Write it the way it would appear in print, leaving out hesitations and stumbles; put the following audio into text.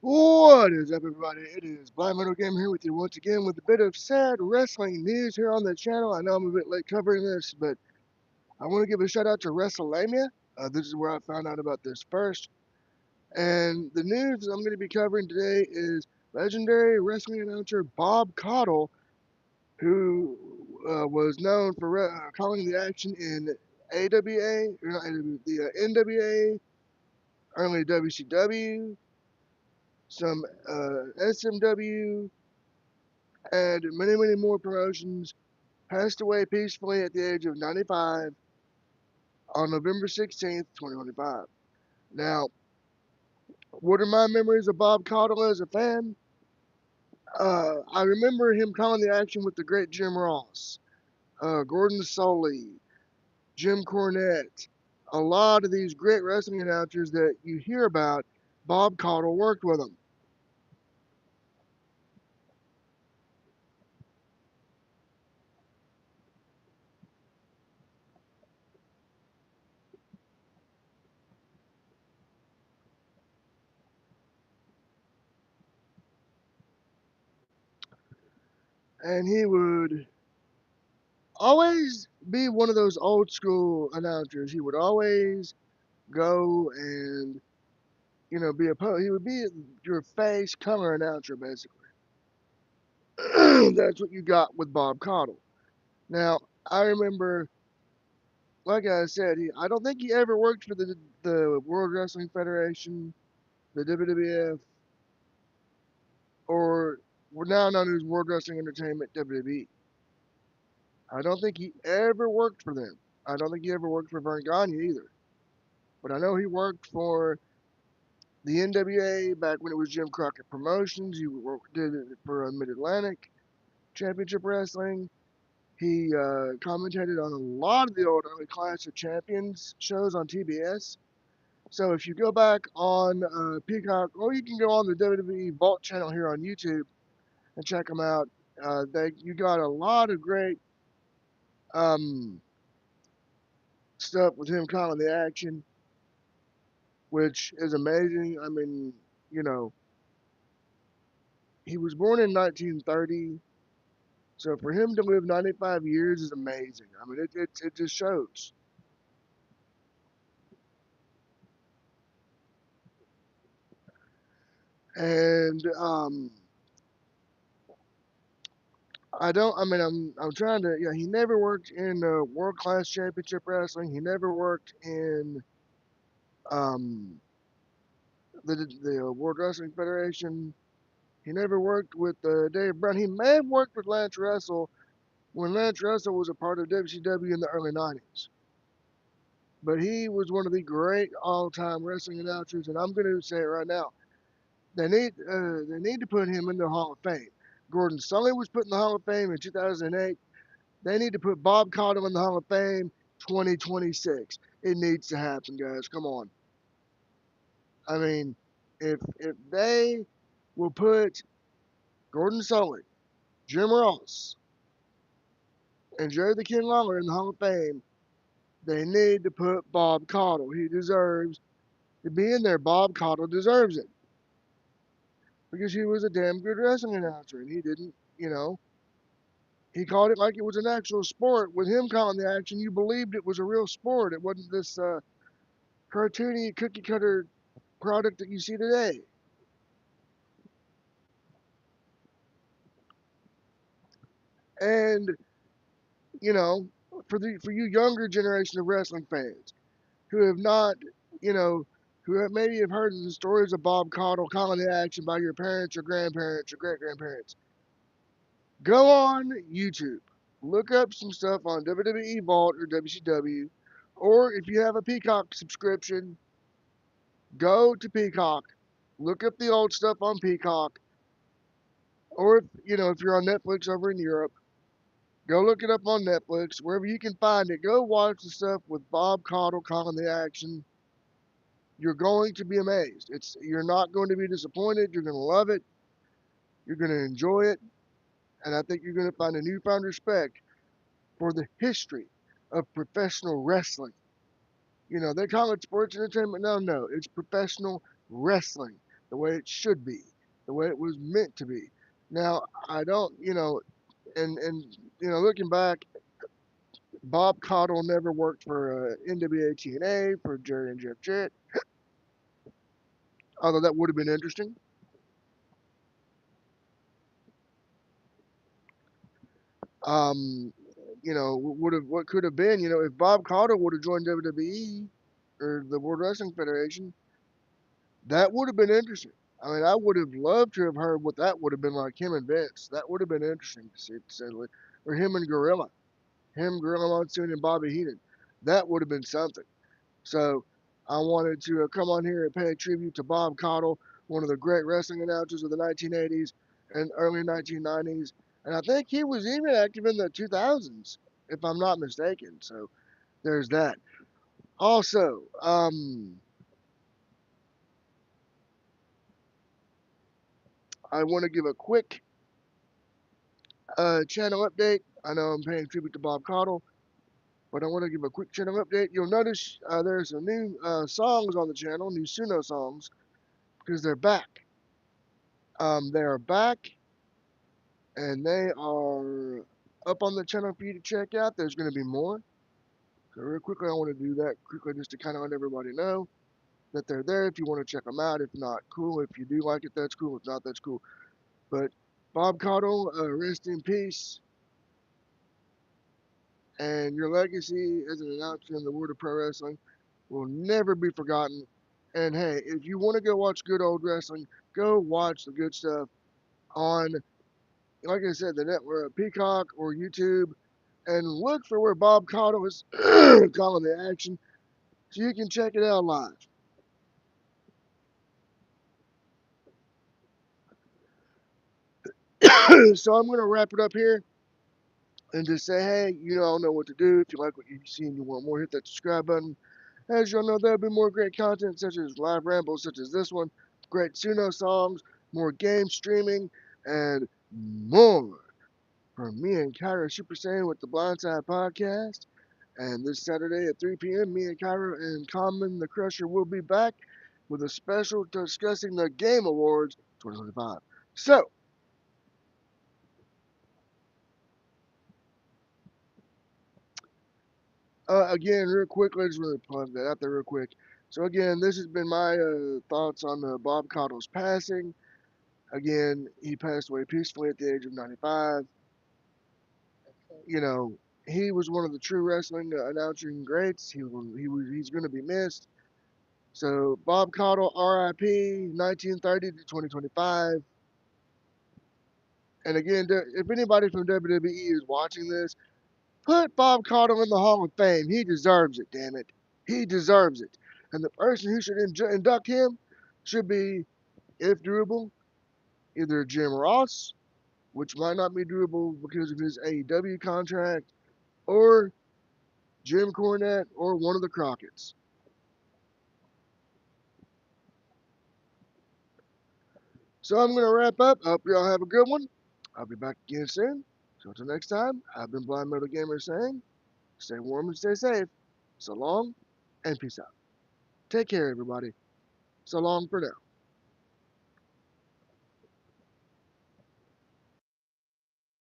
What is up, everybody? It is Blind Metal Game here with you once again with a bit of sad wrestling news here on the channel. I know I'm a bit late covering this, but I want to give a shout out to WrestleMania. This is where I found out about this first. And the news I'm going to be covering today is legendary wrestling announcer Bob Codel, who was known for calling the action in AWA, or not AWA, the NWA, early WCW, some SMW, and many, many more promotions, passed away peacefully at the age of 95 on November 16th, 2025. Now, what are my memories of Bob Codel as a fan? I remember him calling the action with the great Jim Ross, Gordon Soley, Jim Cornette. A lot of these great wrestling announcers that you hear about, Bob Codel worked with them. And he would always be one of those old school announcers. He would always go and be a he would be your face color announcer basically. That's what you got with Bob Cottle. Now I remember, like I said, I don't think he ever worked for the World Wrestling Federation, the WWF, or we're now known as World Wrestling Entertainment WWE. I don't think he ever worked for them. I don't think he ever worked for Vern Gagne either. But I know he worked for the NWA back when it was Jim Crockett Promotions. He did it for Mid Atlantic Championship Wrestling. He commentated on a lot of the old early Clash of Champions shows on TBS. So if you go back on Peacock, or you can go on the WWE Vault channel here on YouTube and check them out. You got a lot of great um, stuff with him calling the action, which is amazing. I mean, you know, he was born in 1930. So for him to live 95 years is amazing. I mean, it just shows. And I don't. I mean, I'm trying to. Yeah, he never worked in world class championship wrestling. He never worked in um the World Wrestling Federation. He never worked with Dave Brown. He may have worked with Lance Russell when Lance Russell was a part of WCW in the early 90s. But he was one of the great all-time wrestling announcers, and I'm going to say it right now. They need to put him in the Hall of Fame. Gordon Sully was put in the Hall of Fame in 2008. They need to put Bob Cottle in the Hall of Fame 2026. It needs to happen, guys. Come on. I mean, if they will put Gordon Sully, Jim Ross, and Jerry the King Lawler in the Hall of Fame, they need to put Bob Cottle. He deserves to be in there. Bob Cottle deserves it because he was a damn good wrestling announcer, and he didn't, he called it like it was an actual sport. With him calling the action, you believed it was a real sport. It wasn't this cartoony cookie cutter product that you see today. And you know, for you younger generation of wrestling fans who have not, you know, who have maybe have heard the stories of Bob Caudle calling the action by your parents or grandparents or great grandparents, go on YouTube, look up some stuff on WWE Vault or WCW, or if you have a Peacock subscription, go to Peacock, look up the old stuff on Peacock, or if you're on Netflix over in Europe, go look it up on Netflix, wherever you can find it. Go watch the stuff with Bob Caudle calling the action. You're going to be amazed. You're not going to be disappointed. You're going to love it. You're going to enjoy it, and I think you're going to find a newfound respect for the history of professional wrestling. They call it sports entertainment. No, no, it's professional wrestling. the way it should be, the way it was meant to be. Now, I don't, and looking back, Bob Codel never worked for NWA TNA for Jerry and Jeff Jarrett, although that would have been interesting. Um, would have what could have been, if Bob Codel would have joined WWE or the World Wrestling Federation, that would have been interesting. I mean, I would have loved to have heard what that would have been like, him and Vince. That would have been interesting to see, or him and Gorilla, Gorilla Monsoon, and Bobby Heenan. That would have been something. So I wanted to come on here and pay a tribute to Bob Cottle, one of the great wrestling announcers of the 1980s and early 1990s. And I think he was even active in the 2000s, if I'm not mistaken. So there's that. Also, I want to give a quick channel update. I know I'm paying tribute to Bob Cottle, but I want to give a quick channel update. You'll notice there's some new songs on the channel, new Suno songs, because they're back. They are back, and they are up on the channel for you to check out. There's going to be more. So real quickly, I want to do that quickly just to kind of let everybody know that they're there. If you want to check them out, if not, cool. If you do like it, that's cool. If not, that's cool. But Bob Cottle, rest in peace, and your legacy as an announcer in the world of pro wrestling will never be forgotten. And hey, if you want to go watch good old wrestling, go watch the good stuff on, like I said, the network, Peacock or YouTube, and look for where Bob Cottle is calling the action, so you can check it out live. So I'm gonna wrap it up here and just say, hey, you all know what to do. If you like what you see and you want more, hit that subscribe button. As y'all know, there'll be more great content such as live rambles such as this one, great Suno songs, more game streaming, and more from me and Kyra Super Saiyan with the Blindside Podcast. And this Saturday at 3 p.m., me and Kyra and Common the Crusher will be back with a special discussing the Game Awards 2025. So, again, real quickly, I just want to plug that out there real quick. So, again, this has been my thoughts on Bob Cottle's passing. Again, he passed away peacefully at the age of 95. You know, he was one of the true wrestling announcing greats. He's going to be missed. So Bob Cottle, RIP, 1930 to 2025. And again, if anybody from WWE is watching this, put Bob Cottle in the Hall of Fame. He deserves it, damn it. He deserves it. And the person who should induct him should be, if doable, either Jim Ross, which might not be doable because of his AEW contract, or Jim Cornette, or one of the Crockett's. So I'm going to wrap up. I hope you all have a good one. I'll be back again soon. So until next time, I've been Blind Metal Gamer saying, stay warm and stay safe. So long and peace out. Take care, everybody. So long for now.